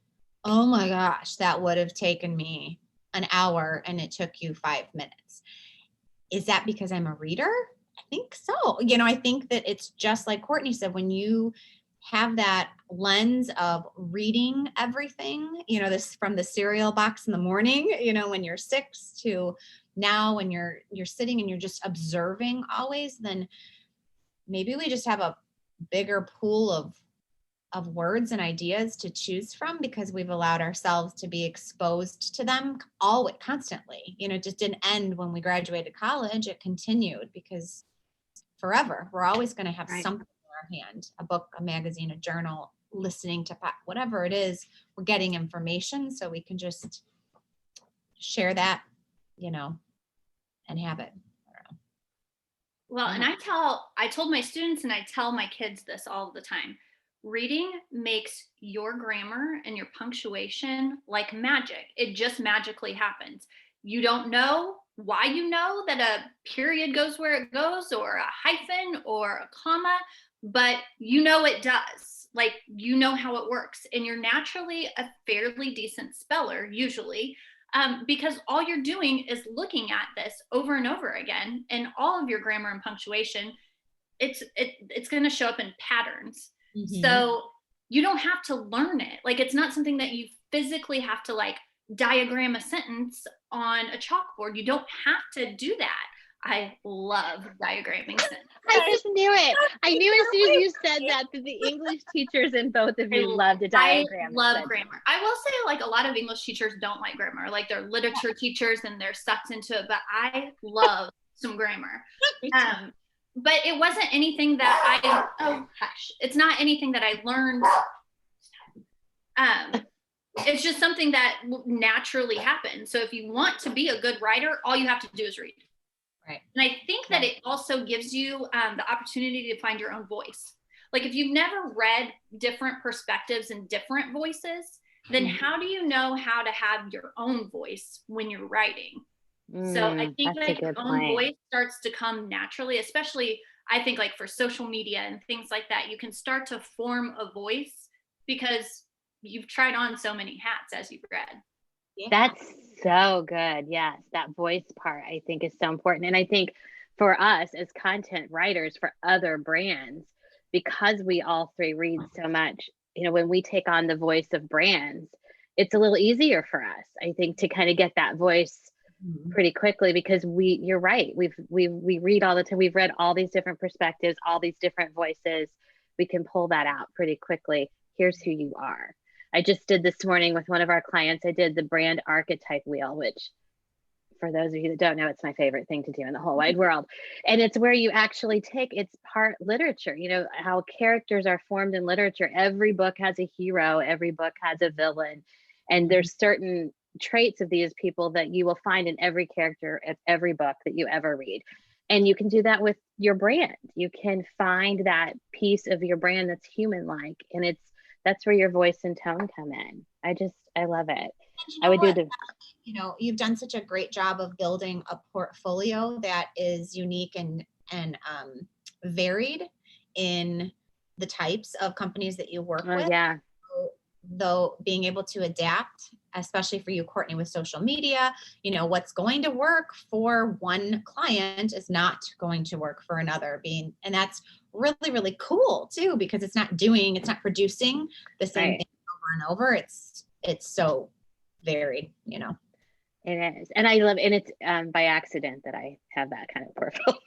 Speaker 2: oh my gosh, that would have taken me an hour and it took you 5 minutes. Is that because I'm a reader? I think so. I think that it's just like Courtney said, when you have that lens of reading everything, this from the cereal box in the morning, when you're 6 to now when you're sitting and you're just observing always, then maybe we just have a bigger pool of of words and ideas to choose from because we've allowed ourselves to be exposed to them always constantly. You know, it just didn't end when we graduated college. It continued because forever we're always going to have something in our hand, a book, a magazine, a journal, listening to whatever it is. We're getting information so we can just share that, you know, and have it.
Speaker 3: Well, and I told my students and I tell my kids this all the time. Reading makes your grammar and your punctuation like magic. It just magically happens. You don't know why you know that a period goes where it goes, or a hyphen or a comma, but you know it does. Like, you know how it works. And you're naturally a fairly decent speller, usually. Because all you're doing is looking at this over and over again, and all of your grammar and punctuation, it's going to show up in patterns. Mm-hmm. So you don't have to learn it. Like, it's not something that you physically have to like diagram a sentence on a chalkboard. You don't have to do that. I love diagramming sentences.
Speaker 1: I just knew it. I knew as soon as you said that the English teachers and both of you love to diagram.
Speaker 3: I love grammar. I will say, like, a lot of English teachers don't like grammar. Like, they're literature teachers and they're sucked into it. But I love some grammar. But it wasn't anything that it's not anything that I learned. It's just something that naturally happens. So if you want to be a good writer, all you have to do is read.
Speaker 2: Right.
Speaker 3: And I think that it also gives you the opportunity to find your own voice. Like, if you've never read different perspectives and different voices, then how do you know how to have your own voice when you're writing? So I think that your own voice starts to come naturally, especially I think like for social media and things like that. You can start to form a voice because you've tried on so many hats as you've read.
Speaker 1: Yeah. That's so good. Yes, that voice part I think is so important. And I think for us as content writers for other brands, because we all three read so much, you know, when we take on the voice of brands, it's a little easier for us, I think, to kind of get that voice pretty quickly, because you're right. We read all the time. We've read all these different perspectives, all these different voices. We can pull that out pretty quickly. Here's who you are. I just did this morning with one of our clients. I did the brand archetype wheel, which for those of you that don't know, it's my favorite thing to do in the whole wide world. And it's where you actually it's part literature, you know, how characters are formed in literature. Every book has a hero, every book has a villain. And there's certain traits of these people that you will find in every character of every book that you ever read. And you can do that with your brand. You can find that piece of your brand that's human-like, and that's where your voice and tone come in. I love it.
Speaker 2: I would do you know, you've done such a great job of building a portfolio that is unique and varied in the types of companies that you work with.
Speaker 1: Yeah.
Speaker 2: Though being able to adapt, especially for you, Courtney, with social media, you know, what's going to work for one client is not going to work for another. And that's really, really cool too, because it's not producing the same thing over and over. It's so varied, you know.
Speaker 1: It is. And I love, and it's by accident that I have that kind of portfolio.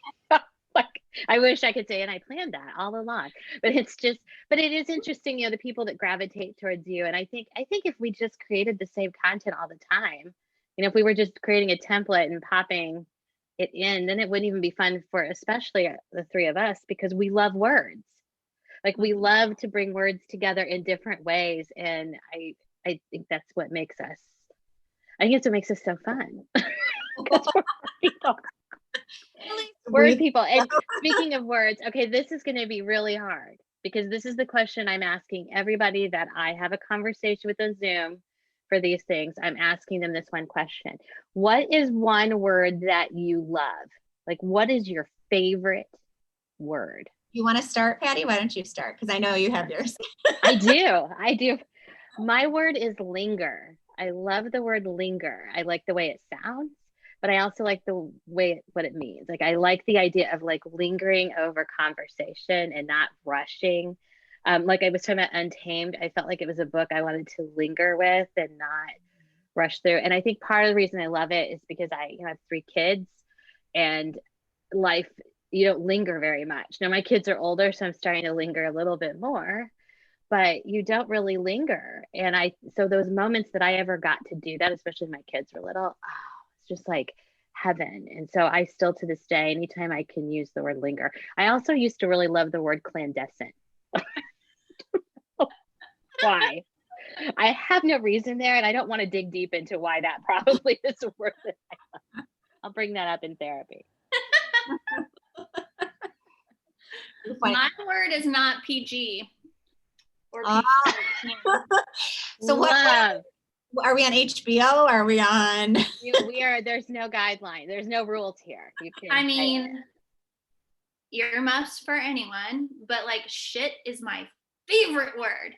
Speaker 1: Like, I wish I could say, and I planned that all along, but it is interesting, you know, the people that gravitate towards you. And I think if we just created the same content all the time, you know, if we were just creating a template and popping it in, then it wouldn't even be fun for especially the three of us, because we love words. Like, we love to bring words together in different ways. And I think that's what makes us, so fun. Word people. And speaking of words, okay, this is going to be really hard, because this is the question I'm asking everybody that I have a conversation with on Zoom for these things. I'm asking them this one question. What is one word that you love? Like, what is your favorite word?
Speaker 2: You want to start, Patti? Why don't you start? Because I know you have yours.
Speaker 1: I do. My word is linger. I love the word linger. I like the way it sounds, but I also like the way what it means. Like, I like the idea of like lingering over conversation and not rushing. Like I was talking about Untamed, I felt like it was a book I wanted to linger with and not rush through. And I think part of the reason I love it is because I have 3 kids, and life, you don't linger very much. Now my kids are older, so I'm starting to linger a little bit more. but you don't really linger. And so those moments that I ever got to do that, especially when my kids were little, it's just like heaven. And so I still, to this day, anytime I can use the word linger. I also used to really love the word clandestine. Why? I have no reason there, and I don't want to dig deep into why that probably is worth it. I'll bring that up in therapy.
Speaker 3: My word is not PG. Or PG.
Speaker 2: So what are we on HBO? Are we on?
Speaker 1: We are. There's no guideline. There's no rules here.
Speaker 3: I mean, earmuffs for anyone, but like shit is my favorite word.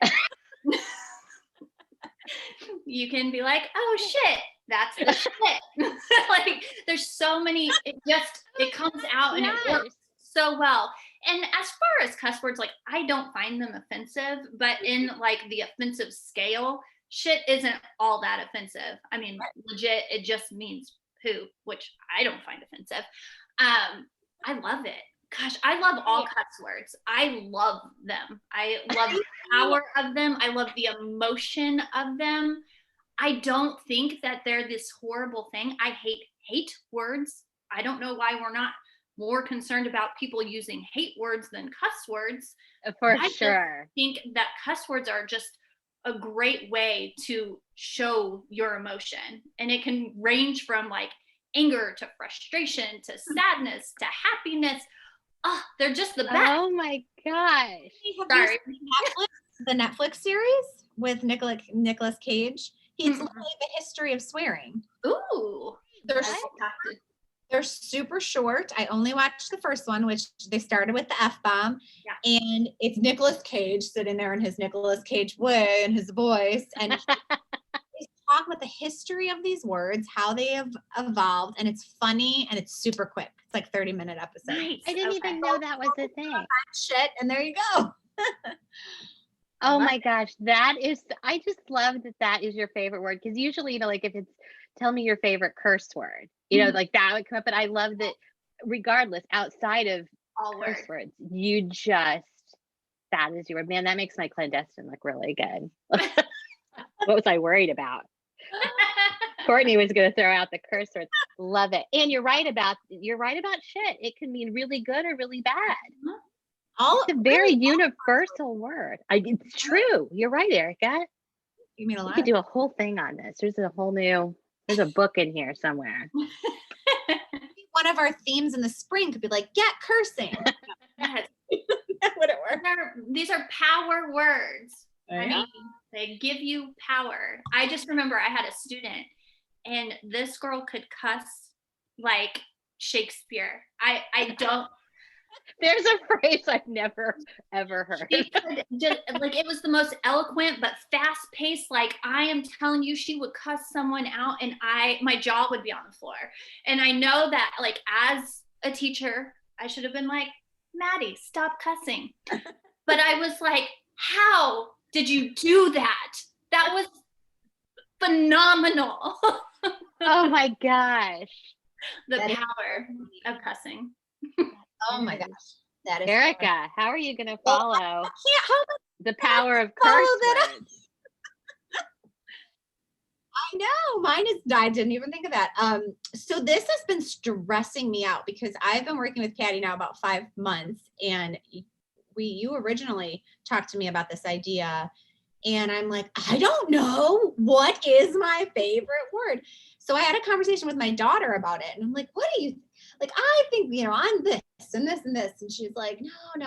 Speaker 3: You can be like, oh shit, that's the shit. Like there's so many, it comes out and it works so well. And as far as cuss words, like I don't find them offensive, but in like the offensive scale, shit isn't all that offensive. I mean, legit, it just means poo, which I don't find offensive. I love it. Gosh, I love all cuss words. I love them. I love the power of them. I love the emotion of them. I don't think that they're this horrible thing. I hate words. I don't know why we're not more concerned about people using hate words than cuss words.
Speaker 1: For sure.
Speaker 3: I think that cuss words are just a great way to show your emotion. And it can range from like anger to frustration to sadness to happiness. Oh, they're just the best.
Speaker 1: Oh my gosh.
Speaker 2: Sorry. The Netflix series with Nicolas Cage. It's literally the history of swearing.
Speaker 3: Ooh.
Speaker 2: They're super short. I only watched the first one, which they started with the F-bomb. Yeah. And it's Nicolas Cage sitting there in his Nicolas Cage way and his voice. And he's talking about the history of these words, how they have evolved. And it's funny and it's super quick. It's like 30-minute episodes.
Speaker 1: Nice. I didn't even know that was a thing.
Speaker 2: Shit. And there you go.
Speaker 1: Oh my gosh. I just love that is your favorite word. Because usually, like if it's tell me your favorite curse word, like that would come up. But I love that regardless, outside of all curse words, that is your word. Man, that makes my clandestine look really good. What was I worried about? Courtney was going to throw out the curse words. Love it. And you're right about shit. It can mean really good or really bad. It's a very universal word. It's true. You're right, Erica.
Speaker 2: You mean a lot.
Speaker 1: We could do a whole thing on this. There's a book in here somewhere.
Speaker 2: One of our themes in the spring could be like, get cursing.
Speaker 3: Yes.
Speaker 2: That wouldn't work.
Speaker 3: These are power words. I mean, they give you power. I just remember I had a student and this girl could cuss like Shakespeare. I don't.
Speaker 1: There's a phrase I've never ever heard.
Speaker 3: She could just like it was the most eloquent but fast paced. Like I am telling you, she would cuss someone out, and my jaw would be on the floor. And I know that like as a teacher, I should have been like, Maddie, stop cussing. But I was like, how did you do that? That was phenomenal.
Speaker 1: Oh my gosh.
Speaker 3: The power of cussing.
Speaker 2: Oh my gosh. That is
Speaker 1: Erica,
Speaker 2: fun.
Speaker 1: how are you going to follow
Speaker 2: I can't
Speaker 1: the power of curse words?
Speaker 2: I know. I didn't even think of that. So this has been stressing me out because I've been working with Patti now about 5 months, and you originally talked to me about this idea, and I'm like, I don't know what is my favorite word. So I had a conversation with my daughter about it, and I'm like, what do you like? I think, I'm this and this and this. And she's like,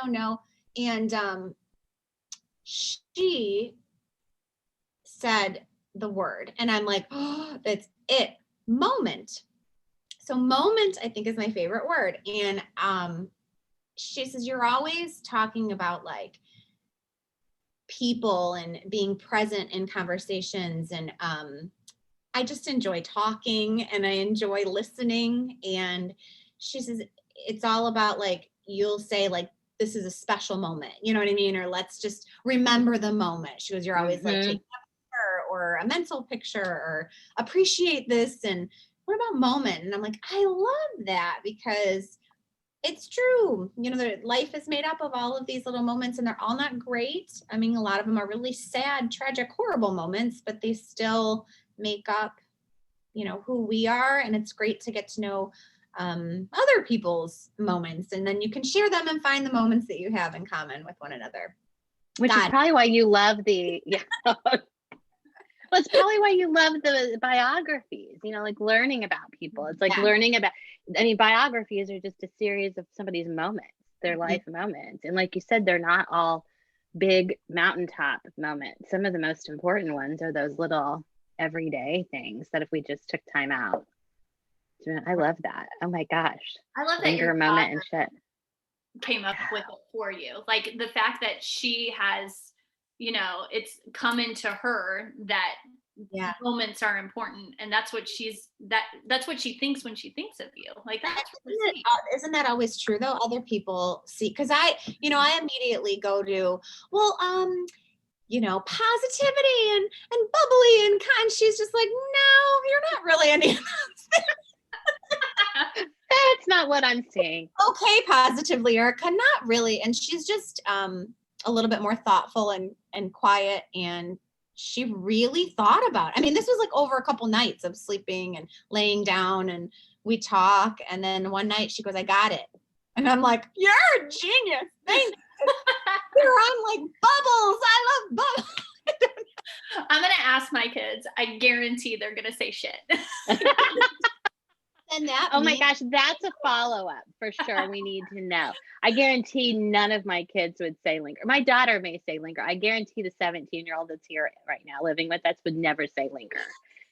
Speaker 2: no. And she said the word, and I'm like, oh, that's it. Moment. So moment, I think, is my favorite word. And she says, you're always talking about like people and being present in conversations. And I just enjoy talking and I enjoy listening. And she says, it's all about like, you'll say like, this is a special moment, you know what I mean? Or let's just remember the moment. She goes, you're always like taking a picture or a mental picture or appreciate this. And what about moment? And I'm like, I love that because It's true. You know, life is made up of all of these little moments, and they're all not great. I mean, a lot of them are really sad, tragic, horrible moments, but they still make up, you know, who we are. And it's great to get to know other people's moments, and then you can share them and find the moments that you have in common with one another.
Speaker 1: Which is probably why you love the, well, it's probably why you love the biographies, you know, like learning about people. It's like learning about, I mean, biographies are just a series of somebody's moments, their life moments. And like you said, they're not all big mountaintop moments. Some of the most important ones are those little everyday things that if we just took time out. I love that. Oh my gosh.
Speaker 3: I love that
Speaker 1: linger
Speaker 3: your
Speaker 1: moment and shit.
Speaker 3: Came up with it for you. Like the fact that she has, you know, it's come into her that moments are important, and that's what that's what she thinks when she thinks of you. Like that's really sweet.
Speaker 2: Isn't that always true though? Other people see, because I immediately go to, well, you know, positivity and bubbly and kind. She's just like, no, you're not really any of those.
Speaker 1: That's not what I'm saying.
Speaker 2: Okay, positively, Erica, not really. And she's just a little bit more thoughtful and quiet, and she really thought about it. I mean, this was like over a couple nights of sleeping and laying down, and we talk, and then one night she goes, I got it. And I'm like, you're a genius. Thank you. You're on like bubbles. I love bubbles.
Speaker 3: I'm going to ask my kids. I guarantee they're going to say shit.
Speaker 2: And that
Speaker 1: my gosh, that's a follow-up for sure. We need to know. I guarantee none of my kids would say linger. My daughter may say linger. I guarantee the 17-year-old that's here right now living with us would never say linger.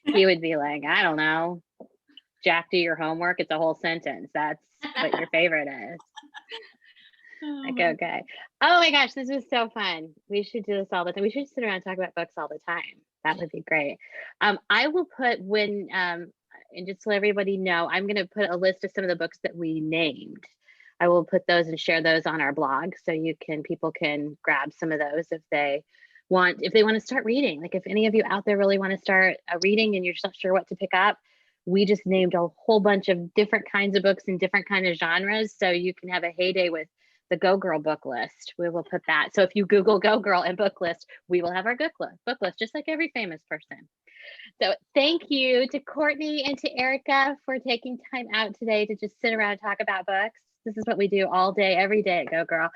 Speaker 1: He would be like, I don't know, Jack, do your homework. It's a whole sentence. That's what your favorite is. Okay. Oh my gosh, this was so fun. We should do this all the time. We should sit around and talk about books all the time. That would be great. I will put and just to let everybody know, I'm going to put a list of some of the books that we named. I will put those and share those on our blog, so people can grab some of those if they want to start reading. Like if any of you out there really want to start reading and you're just not sure what to pick up, we just named a whole bunch of different kinds of books in different kind of genres, so you can have a heyday with the Go Girl book list. We will put that. So if you Google Go Girl and book list, we will have our book list, just like every famous person. So thank you to Courtney and to Erica for taking time out today to just sit around and talk about books. This is what we do all day, every day at Go Girl.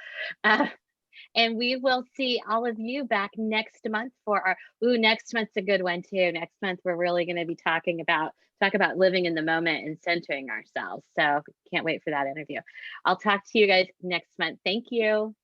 Speaker 1: And we will see all of you back next month for next month's a good one too. Next month, we're really going to be talk about living in the moment and centering ourselves. So can't wait for that interview. I'll talk to you guys next month. Thank you.